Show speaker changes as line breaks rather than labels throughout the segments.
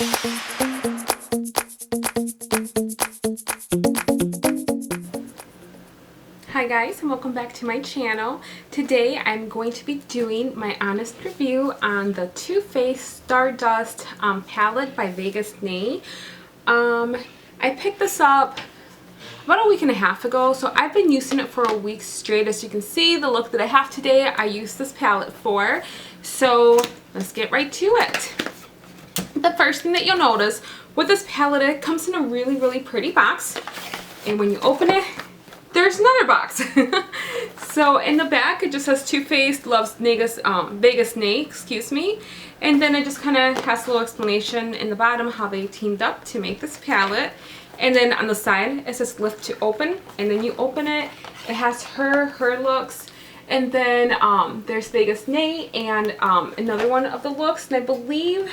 Hi guys, and welcome back to my channel. Today I'm going to be doing my honest review on the Too Faced Stardust palette by Vegas Nay. I picked this up about a week and a half ago, so I've been using it for a week straight. As you can see, the look that I have today, I used this palette for. So let's get right to it. The first thing that you'll notice with this palette, it comes in a really pretty box, and when you open it, there's another box. So in the back it just says Too Faced loves Vegas Nay, excuse me, and then it just kind of has a little explanation in the bottom how they teamed up to make this palette. And then on the side it says lift to open, and then you open it, it has her looks, and then there's Vegas Nay and another one of the looks, and I believe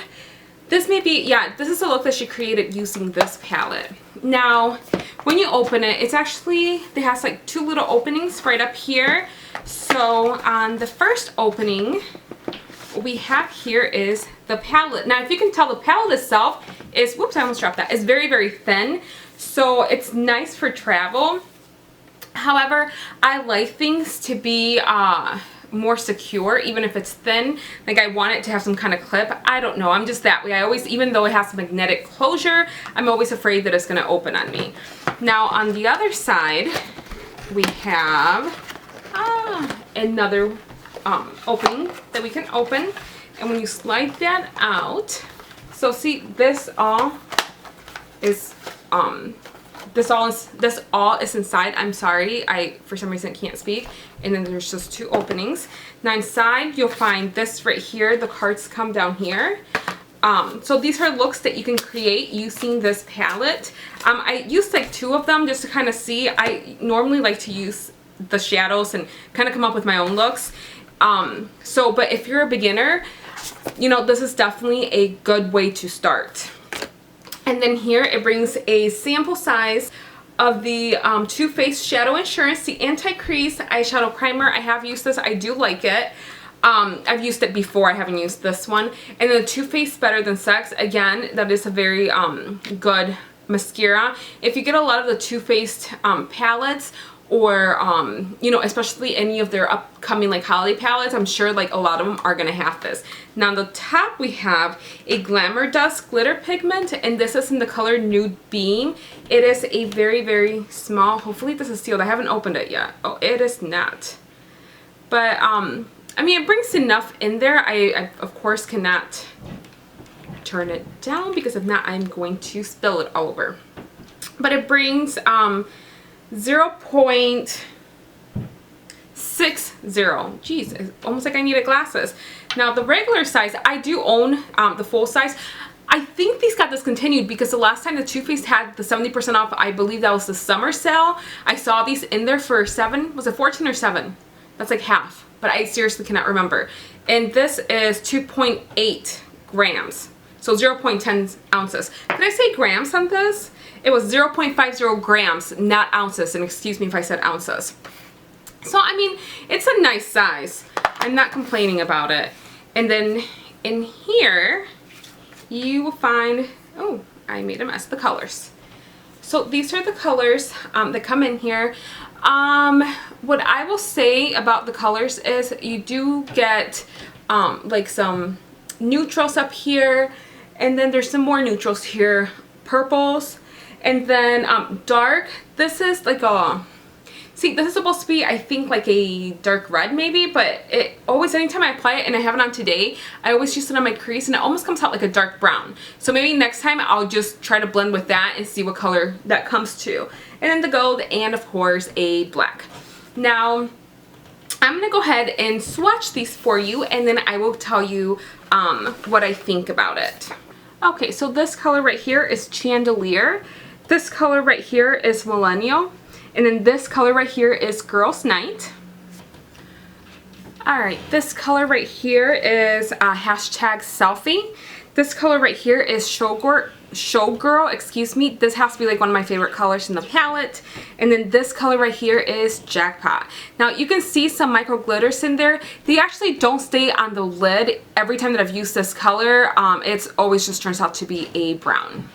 this may be, yeah, this is a look that she created using this palette. Now, when you open it, it's actually, it has like two little openings right up here. So on the first opening, what we have here is the palette. Now, if you can tell, the palette itself is, whoops, I almost dropped that, is very thin. So it's nice for travel. However, I like things to be more secure, even if it's thin. Like, I want it to have some kind of clip. I don't know, I'm just that way. I always, even though it has magnetic closure, I'm always afraid that it's going to open on me. Now on the other side we have another opening that we can open, and when you slide that out, so see, this all is this all is inside. I'm sorry, I for some reason can't speak. And then there's just two openings. Now inside you'll find this right here. The cards come down here. So these are looks that you can create using this palette. I used like two of them just to kind of see. I normally like to use the shadows and kind of come up with my own looks. But if you're a beginner, you know, this is definitely a good way to start. And then here it brings a sample size of the Too Faced Shadow Insurance, the Anti-Crease Eyeshadow Primer. I have used this. I do like it. I've used it before. I haven't used this one. And then the Too Faced Better Than Sex. Again, that is a very good mascara. If you get a lot of the Too Faced palettes, or you know, especially any of their upcoming like holiday palettes, I'm sure like a lot of them are gonna have this. Now on the top we have a Glamour Dust glitter pigment, and this is in the color Nude Beam. It is a very small, hopefully this is sealed. I haven't opened it yet. Oh, it is not. But I mean, it brings enough in there. I of course cannot turn it down, because if not I'm going to spill it all over. But it brings 0.60. Jeez, it's almost like I needed glasses. Now the regular size, I do own the full size. I think these got discontinued because the last time the Too Faced had the 70% off, I believe that was the summer sale. I saw these in there for $7, was it 14 or 7? That's like half, but I seriously cannot remember. And this is 2.8 grams, so 0.10 ounces. Did I say grams on this? It was 0.50 grams, not ounces, and excuse me if I said ounces. So, I mean, it's a nice size. I'm not complaining about it. And then in here, you will find, oh, I made a mess, the colors. So these are the colors that come in here. What I will say about the colors is you do get like some neutrals up here, and then there's some more neutrals here, purples. And then dark, this is like a, see, this is supposed to be, I think, like a dark red maybe, but it always, anytime I apply it, and I have it on today, I always use it on my crease and it almost comes out like a dark brown. So maybe next time I'll just try to blend with that and see what color that comes to. And then the gold, and of course a black. Now I'm gonna go ahead and swatch these for you, and then I will tell you what I think about it. Okay, so this color right here is Chandelier. This color right here is Millennial, and then this color right here is Girls Night. Alright, this color right here is hashtag Selfie. This color right here is Showgirl, excuse me. This has to be like one of my favorite colors in the palette. And then this color right here is Jackpot. Now you can see some micro glitters in there. They actually don't stay on the lid. Every time that I've used this color, it's always just turns out to be a brown.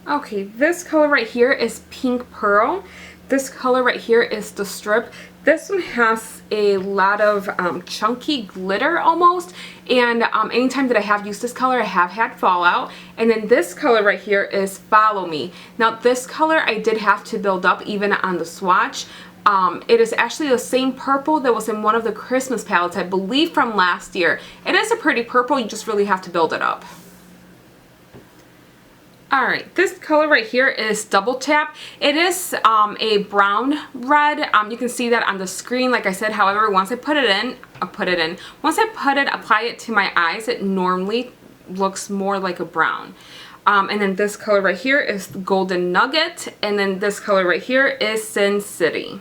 Okay, this color right here is Pink Pearl. This color right here is the Strip. This one has a lot of chunky glitter almost, and anytime that I have used this color I have had fallout. And then this color right here is Follow Me. Now this color I did have to build up even on the swatch. It is actually the same purple that was in one of the Christmas palettes, I believe from last year. It is a pretty purple, you just really have to build it up. Alright, this color right here is Double Tap. It is a brown red. You can see that on the screen, like I said. However, once I apply it to my eyes, it normally looks more like a brown. And then this color right here is Golden Nugget, and then this color right here is Sin City.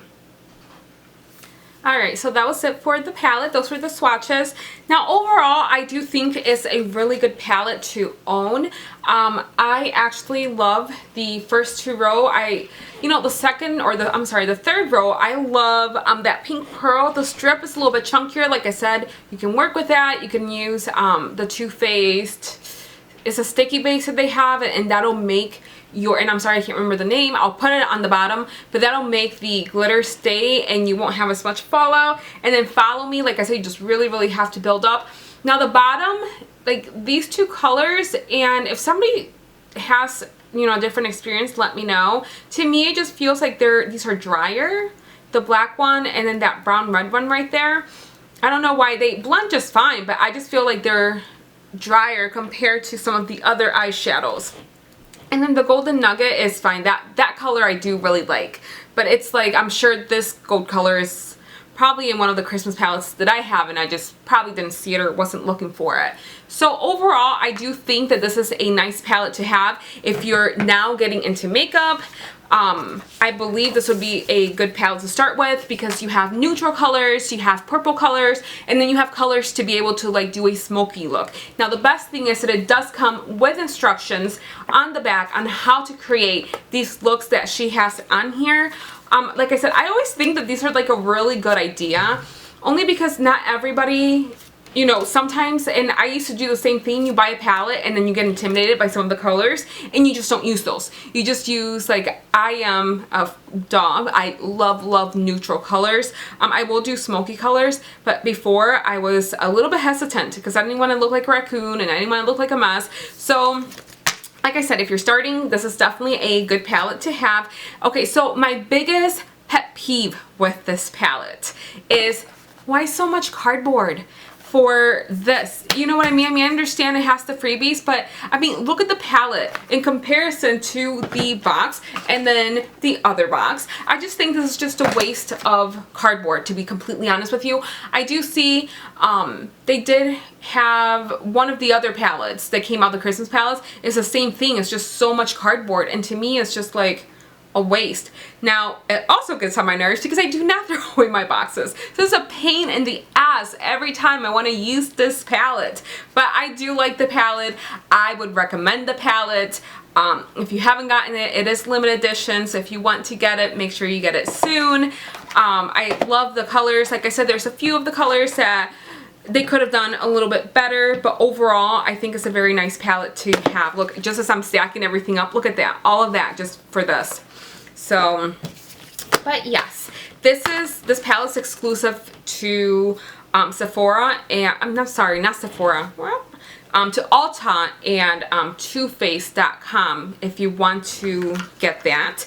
Alright, so that was it for the palette. Those were the swatches. Now overall, I do think it's a really good palette to own. I actually love the first two row. The third row, I love that Pink Pearl. The Strip is a little bit chunkier. Like I said, you can work with that. You can use the Too Faced. It's a sticky base that they have, and that'll make and I'm sorry I can't remember the name, I'll put it on the bottom, but that'll make the glitter stay and you won't have as much fallout. And then Follow Me, like I said, you just really have to build up. Now the bottom, like these two colors, and if somebody has a different experience, let me know. To me it just feels like these are drier, the black one and then that brown red one right there. I don't know why, they blend just fine, but I just feel like they're drier compared to some of the other eyeshadows. And then the Golden Nugget is fine. That color I do really like. But it's like, I'm sure this gold color is probably in one of the Christmas palettes that I have, and I just probably didn't see it or wasn't looking for it. So overall, I do think that this is a nice palette to have if you're now getting into makeup. I believe this would be a good palette to start with because you have neutral colors, you have purple colors, and then you have colors to be able to like do a smoky look. Now the best thing is that it does come with instructions on the back on how to create these looks that she has on here. Like I said, I always think that these are like a really good idea, only because not everybody, sometimes, and I used to do the same thing, you buy a palette and then you get intimidated by some of the colors and you just don't use those. You just use, like, I am a dog. I love neutral colors. I will do smoky colors, but before I was a little bit hesitant because I didn't want to look like a raccoon and I didn't want to look like a mess. So like I said, if you're starting, this is definitely a good palette to have. Okay, so my biggest pet peeve with this palette is why so much cardboard for this? You know what I mean? I understand it has the freebies, but I mean, look at the palette in comparison to the box and then the other box. I just think this is just a waste of cardboard, to be completely honest with you. I do see they did have one of the other palettes that came out, the Christmas palettes, is the same thing. It's just so much cardboard, and to me it's just like a waste. Now, it also gets on my nerves because I do not throw away my boxes. So it's a pain in the ass every time I want to use this palette. But I do like the palette. I would recommend the palette. If you haven't gotten it, it is limited edition, so if you want to get it, make sure you get it soon. I love the colors. Like I said, there's a few of the colors that they could have done a little bit better, but overall I think it's a very nice palette to have. Look, just as I'm stacking everything up, look at that, all of that just for this. So, but yes, this palette's exclusive to Sephora, and I'm not sorry, not Sephora, to Ulta and TooFaced.com if you want to get that.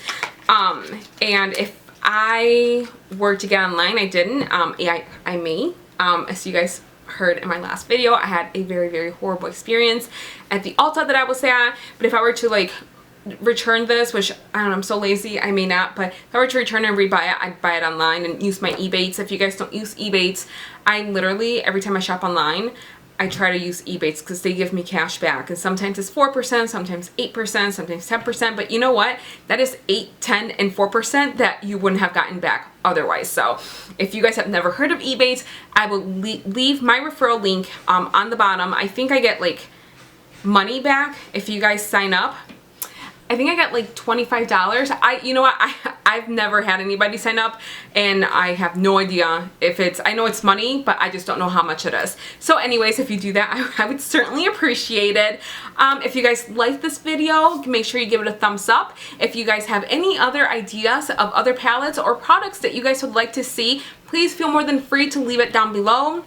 And if I were to get online, I didn't. I may. As you guys heard in my last video, I had a very horrible experience at the Ulta that I was at. But if I were to like return this, which I don't know, I'm so lazy, I may not, but if I were to return and rebuy it, I'd buy it online and use my Ebates. If you guys don't use Ebates, I literally, every time I shop online, I try to use Ebates because they give me cash back. And sometimes it's 4%, sometimes 8%, sometimes 10%. But you know what? That is 8, 10, and 4% that you wouldn't have gotten back otherwise. So if you guys have never heard of Ebates, I will leave my referral link on the bottom. I think I get like money back if you guys sign up. I think I got like $25. You know what, I've never had anybody sign up, and I have no idea if it's, I know it's money, but I just don't know how much it is. So anyways, if you do that, I would certainly appreciate it. If you guys like this video, make sure you give it a thumbs up. If you guys have any other ideas of other palettes or products that you guys would like to see, please feel more than free to leave it down below.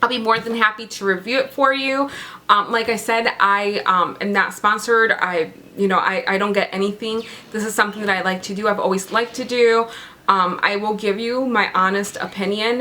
I'll be more than happy to review it for you. Like I said, I am not sponsored. I don't get anything. This is something that I like to do. I've always liked to do. I will give you my honest opinion.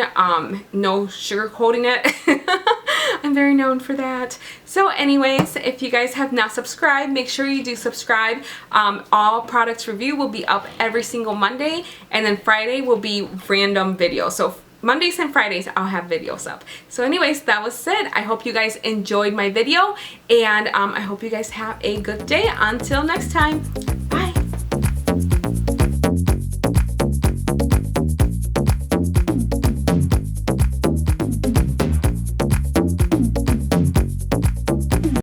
No sugarcoating it. I'm very known for that. So anyways, if you guys have not subscribed, make sure you do subscribe. All products review will be up every single Monday, and then Friday will be random videos. So Mondays and Fridays I'll have videos up. So anyways, that was it. I hope you guys enjoyed my video, and I hope you guys have a good day. Until next time.